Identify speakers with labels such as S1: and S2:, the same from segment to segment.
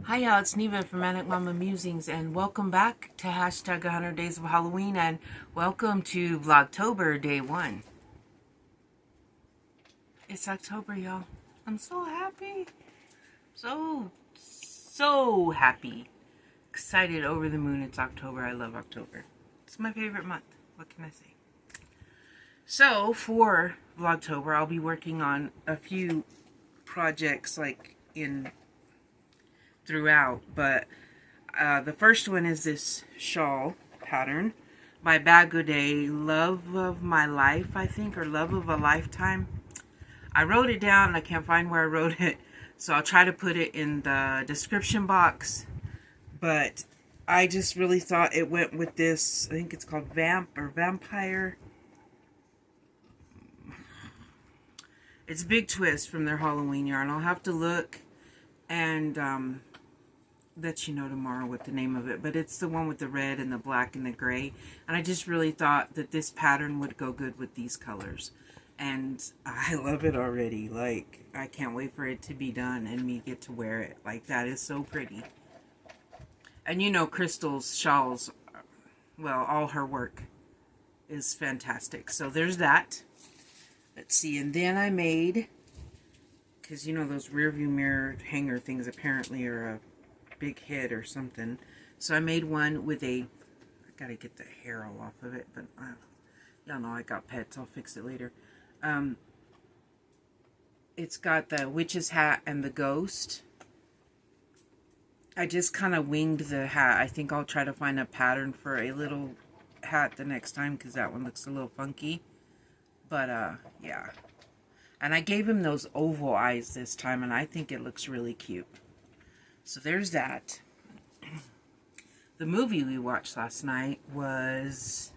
S1: Hi y'all, it's Neva from Manic Mama Musings, and welcome back to hashtag 100 Days of Halloween, and welcome to Vlogtober Day 1. It's October, y'all. I'm so happy. So happy. Excited, over the moon. It's October. I love October. It's my favorite month. What can I say? So, for Vlogtober, I'll be working on a few projects throughout, but the first one is this shawl pattern by Bad Good Day, Love of My Life, I think, or Love of a Lifetime. I wrote it down and I can't find where I wrote it, so I'll try to put it in the description box. But I just really thought it went with this, I think it's called Vamp or Vampire. It's Big Twist from their Halloween yarn. I'll have to look and let you know tomorrow what the name of it, but it's the one with the red and the black and the gray, and I just really thought that this pattern would go good with these colors, and I love it already. Like, I can't wait for it to be done and me get to wear it. Like, that is so pretty. And you know, Crystal's shawls, well, all her work is fantastic. So there's that. Let's see, and then I made, because you know those rear view mirror hanger things apparently are a big hit or something. So I made one with I gotta get the hair all off of it, but y'all know I got pets, I'll fix it later. It's got the witch's hat and the ghost. I just kind of winged the hat. I think I'll try to find a pattern for a little hat the next time, because that one looks a little funky. But yeah. And I gave him those oval eyes this time, and I think it looks really cute. So there's that. The movie we watched last night was...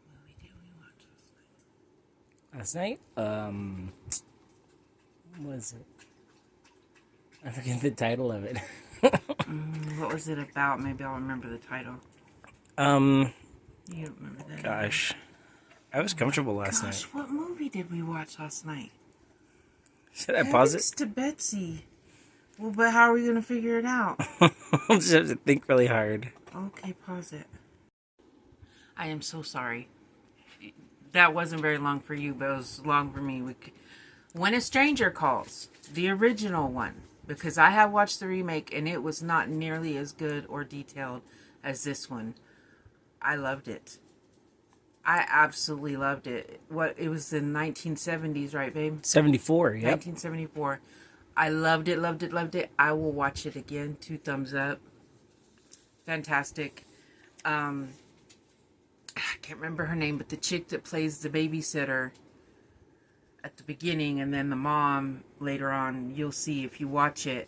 S1: What movie did we watch last night?
S2: What was it? I forget the title of it.
S1: What was it about? Maybe I'll remember the title. You don't remember that?
S2: Gosh. I was comfortable last
S1: Gosh,
S2: night.
S1: what movie did we watch last night?
S2: Should I pause
S1: Thanks
S2: it?
S1: to Betsy. Well, but how are we going to figure it out?
S2: I'll just have to think really hard.
S1: Okay, pause it. I am so sorry. That wasn't very long for you, but it was long for me. When a Stranger Calls, the original one, because I have watched the remake and it was not nearly as good or detailed as this one. I loved it. I absolutely loved it. It was the 1970s, right, babe?
S2: 74, yep.
S1: 1974. I loved it, loved it, loved it. I will watch it again. 2 thumbs up. Fantastic. I can't remember her name, but the chick that plays the babysitter at the beginning, and then the mom later on, you'll see if you watch it.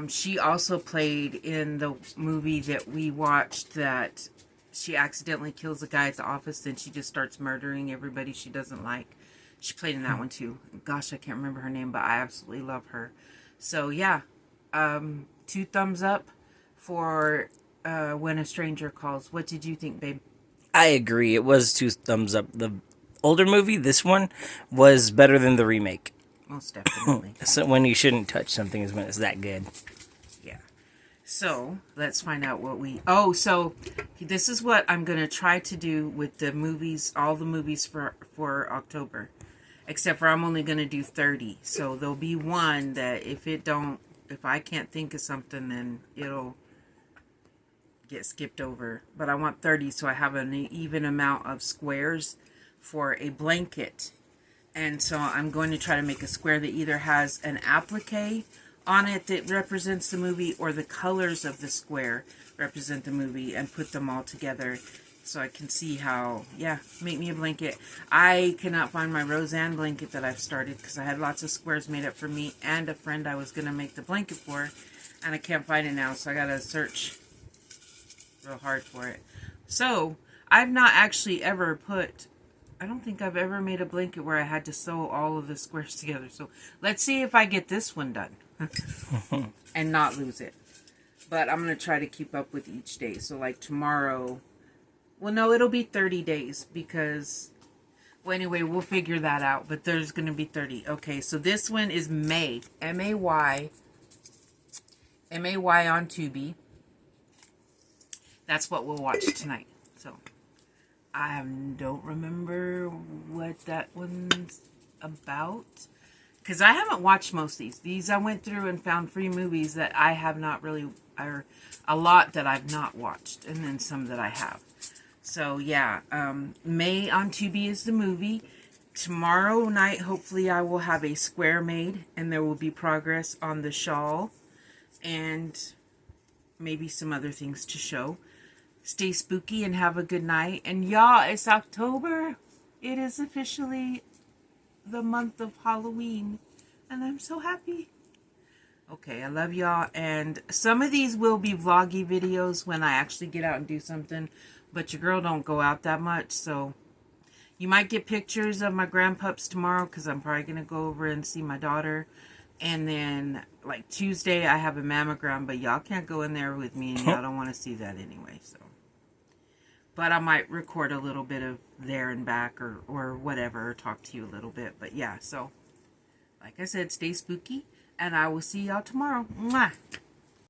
S1: She also played in the movie that we watched that she accidentally kills a guy at the office, then she just starts murdering everybody she doesn't like. She played in that one too. Gosh, I can't remember her name, but I absolutely love her. So yeah, 2 thumbs up for When a Stranger Calls. What did you think, babe?
S2: I agree. It was 2 thumbs up. The older movie, this one, was better than the remake.
S1: Most definitely.
S2: So when you shouldn't touch something is when it's that good.
S1: Yeah. So, let's find out what we... Oh, so this is what I'm going to try to do with the movies, all the movies for October. Except for I'm only going to do 30. So, there'll be one that if I can't think of something, then it'll get skipped over. But I want 30 so I have an even amount of squares for a blanket. And so I'm going to try to make a square that either has an applique on it that represents the movie, or the colors of the square represent the movie, and put them all together so I can see how, yeah, make me a blanket. I cannot find my Roseanne blanket that I've started because I had lots of squares made up for me and a friend I was going to make the blanket for, and I can't find it now, so I got to search real hard for it. So, I've not actually ever I don't think I've ever made a blanket where I had to sew all of the squares together. So, let's see if I get this one done. And not lose it. But I'm going to try to keep up with each day. So like tomorrow, well no, it'll be 30 days because Well, anyway, we'll figure that out. But there's going to be 30. Okay, so this one is May. M-A-Y. M-A-Y on Tubi. That's what we'll watch tonight. So, I don't remember what that one's about. Because I haven't watched most of these. These I went through and found free movies that I have not really, or a lot that I've not watched. And then some that I have. So, yeah. May on Tubi is the movie. Tomorrow night, hopefully, I will have a square made. And there will be progress on the shawl. And maybe some other things to show. Stay spooky and have a good night. And y'all, it's October. It is officially the month of Halloween. And I'm so happy. Okay, I love y'all. And some of these will be vloggy videos when I actually get out and do something. But your girl don't go out that much. So you might get pictures of my grandpups tomorrow. Because I'm probably going to go over and see my daughter. And then, like, Tuesday, I have a mammogram. But y'all can't go in there with me. And y'all don't want to see that anyway. So, but I might record a little bit of there and back. Or whatever. Or talk to you a little bit. But yeah, so, like I said, stay spooky. And I will see y'all tomorrow. Mwah!